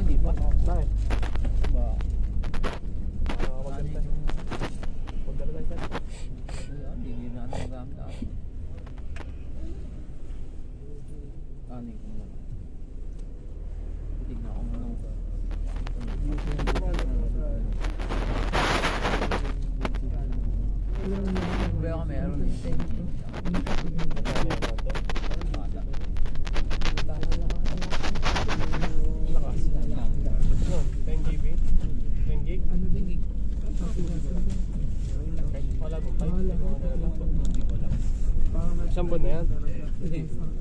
hindi pa. Bakit? Ba? Magdala tayo. Magdala tayo. Hindi na ano magamit ako. Ani ko muna. Tignan ko muna. Kaya ka meron eh. 10G. Lakas. 10 GB? 10 gig? Ano din gig? Wala bang bike? Isang buwan na yan? Hindi.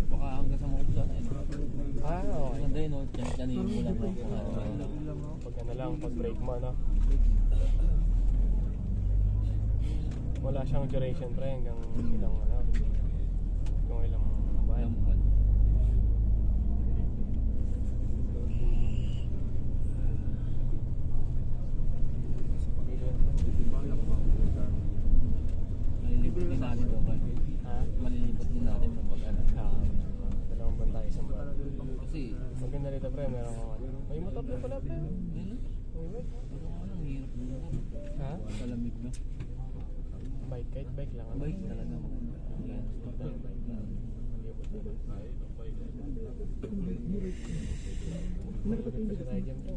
Baka hanggang sa mga kusa na yun. Okay. Maganda yun, no? Tiyan-tiyanin mo lang ako. Pag ano lang, pag break mo, no? Wala siyang duration pre, hanggang ilang ano, kung ilang buwan. Malilipot din natin ito ba? Ha? Malilipot din natin ito pag ano. Dalawang buwan tayo, isang buwan. Kasi, Maganda rito pre, meron kang ano. May motor na pala pre. yun, May bike. ano ka lang, hirap mo. Ha? Salamig na. Bike, kahit bike lang. Ano? Bike talaga maganda. Yan. Malapit kasi tayo dyan pre.